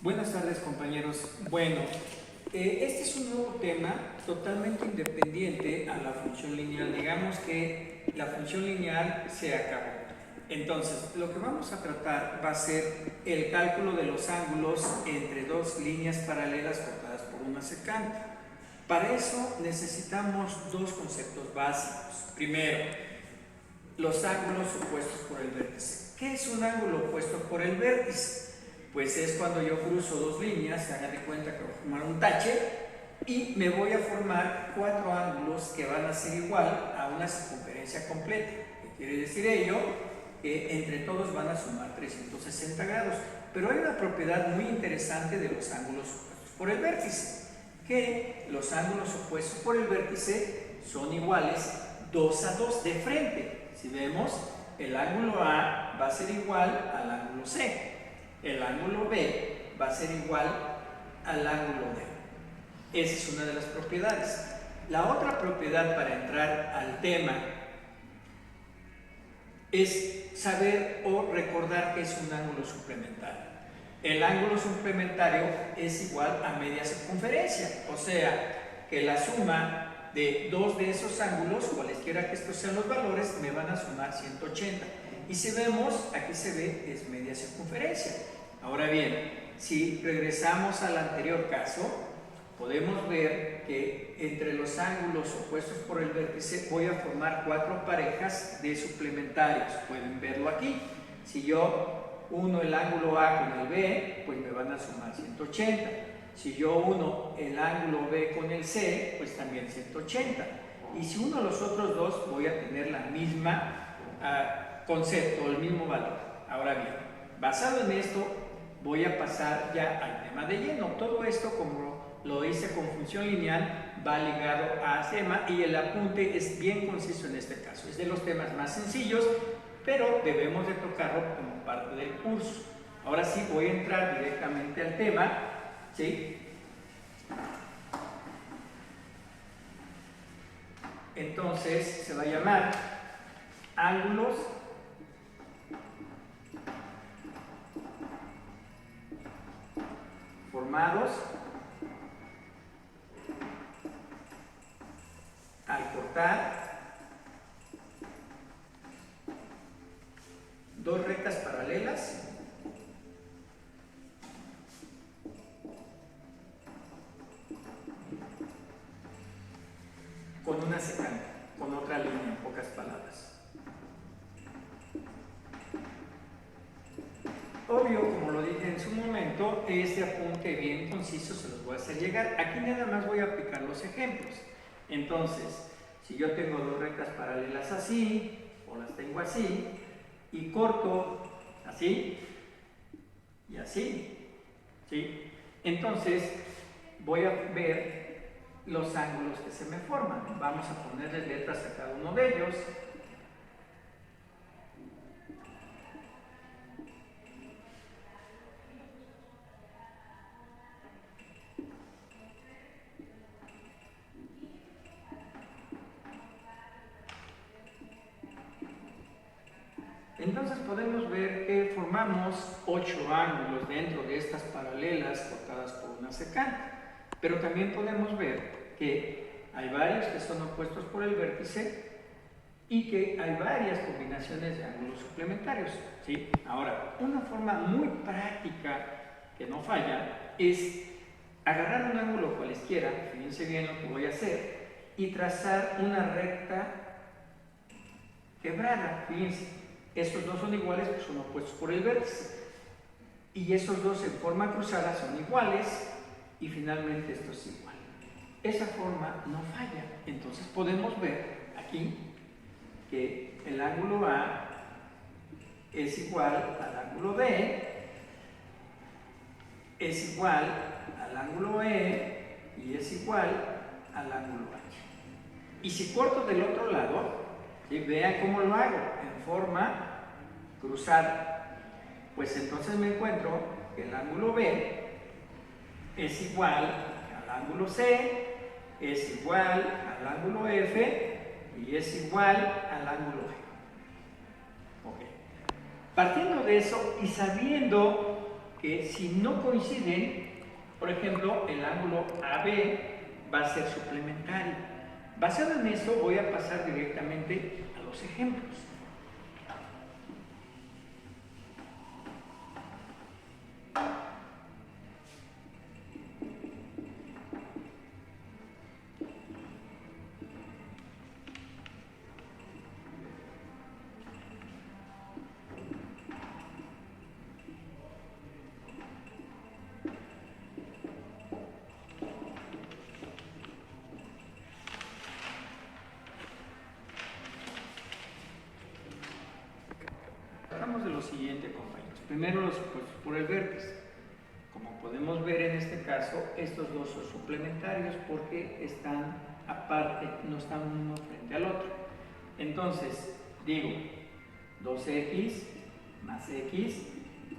Buenas tardes, compañeros. Bueno, este es un nuevo tema totalmente independiente a la función lineal. Digamos que la función lineal se acabó. Entonces, lo que vamos a tratar va a ser el cálculo de los ángulos entre dos líneas paralelas cortadas por una secante. Para eso necesitamos dos conceptos básicos. Primero, los ángulos opuestos por el vértice. ¿Qué es un ángulo opuesto por el vértice? Pues es cuando yo cruzo dos líneas, hagan de cuenta que voy a formar un tache y me voy a formar cuatro ángulos que van a ser igual a una circunferencia completa. ¿Qué quiere decir ello? Que entre todos van a sumar 360 grados. Pero hay una propiedad muy interesante de los ángulos opuestos por el vértice, que los ángulos opuestos por el vértice son iguales 2 a 2 de frente. Si vemos, el ángulo A va a ser igual al ángulo C. El ángulo B va a ser igual al ángulo D. Esa es una de las propiedades. La otra propiedad para entrar al tema es saber o recordar que es un ángulo suplementario. El ángulo suplementario es igual a media circunferencia, o sea, que la suma de dos de esos ángulos, cualesquiera que estos sean los valores, me van a sumar 180. Y si vemos, aquí se ve, es media circunferencia. Ahora bien, si regresamos al anterior caso, podemos ver que entre los ángulos opuestos por el vértice voy a formar cuatro parejas de suplementarios. Pueden verlo aquí. Si yo uno el ángulo A con el B, pues me van a sumar 180. Si yo uno el ángulo B con el C, pues también 180. Y si uno los otros dos, voy a tener la misma concepto, el mismo valor. Ahora bien, basado en esto, voy a pasar ya al tema de lleno. Todo esto, como lo hice con función lineal, va ligado a tema y el apunte es bien conciso en este caso. Es de los temas más sencillos, pero debemos de tocarlo como parte del curso. Ahora sí, voy a entrar directamente al tema, ¿sí? Entonces, se va a llamar ángulos formados al cortar dos rectas paralelas con una secante, con otra línea, en pocas palabras. Obvio, como lo dije en su momento, este apunte bien conciso se los voy a hacer llegar. Aquí nada más voy a aplicar los ejemplos. Entonces, si yo tengo dos rectas paralelas así, o las tengo así, y corto así y así, ¿sí? Entonces, voy a ver los ángulos que se me forman. Vamos a ponerles letras a cada uno de ellos. Entonces podemos ver que formamos 8 ángulos dentro de estas paralelas cortadas por una secante. Pero también podemos ver que hay varios que son opuestos por el vértice y que hay varias combinaciones de ángulos suplementarios, ¿sí? Ahora, una forma muy práctica que no falla es agarrar un ángulo cualesquiera, fíjense bien lo que voy a hacer, y trazar una recta quebrada, fíjense. Estos dos son iguales, pues son opuestos por el vértice. Y esos dos en forma cruzada son iguales y finalmente esto es igual. Esa forma no falla. Entonces podemos ver aquí que el ángulo A es igual al ángulo B, es igual al ángulo E y es igual al ángulo H. Y si corto del otro lado, ¿sí? Vean cómo lo hago, en forma cruzada. Pues entonces me encuentro que el ángulo B es igual al ángulo C, es igual al ángulo F y es igual al ángulo G. Okay. Partiendo de eso y sabiendo que si no coinciden, por ejemplo, el ángulo AB va a ser suplementario. Basado en eso, voy a pasar directamente a los ejemplos. Hablamos de lo siguiente, compañeros. Primero los supuestos por el vértice. Como podemos ver en este caso, estos dos son suplementarios porque están aparte, no están uno frente al otro. Entonces, digo, 2x más x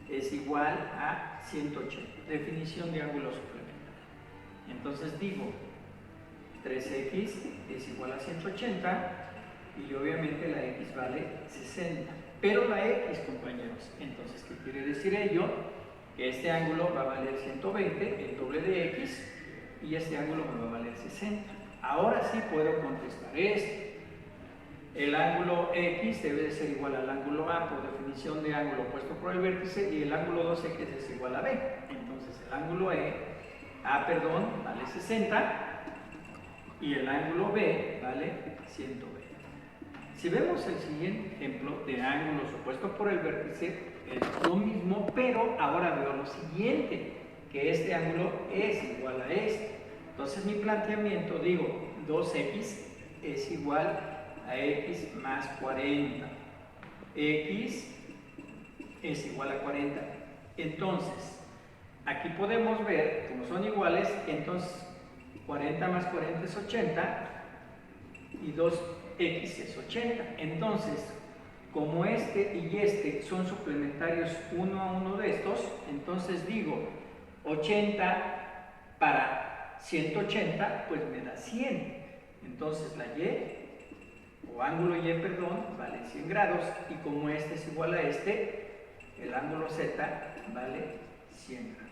es igual a 180. Definición de ángulo suplementario. Entonces digo, 3x es igual a 180 y obviamente la x vale 60. Pero la x, compañeros, entonces, ¿qué quiere decir ello? Que este ángulo va a valer 120, el doble de x, y este ángulo me va a valer 60. Ahora sí puedo contestar esto. El ángulo x debe de ser igual al ángulo A por definición de ángulo opuesto por el vértice, y el ángulo 2x es igual a B. Entonces el ángulo A, vale 60, y el ángulo B vale 120. Si vemos el siguiente ejemplo de ángulos opuestos por el vértice, es lo mismo, pero ahora veo lo siguiente, que este ángulo es igual a este. Entonces mi planteamiento, digo, 2x es igual a x más 40. X es igual a 40. Entonces, aquí podemos ver, como son iguales, entonces 40 más 40 es 80 y 2x es 80. Entonces, como este y este son suplementarios uno a uno de estos, entonces digo 80 para 180, pues me da 100. Entonces la y, o ángulo y, vale 100 grados, y como este es igual a este, el ángulo z vale 100 grados.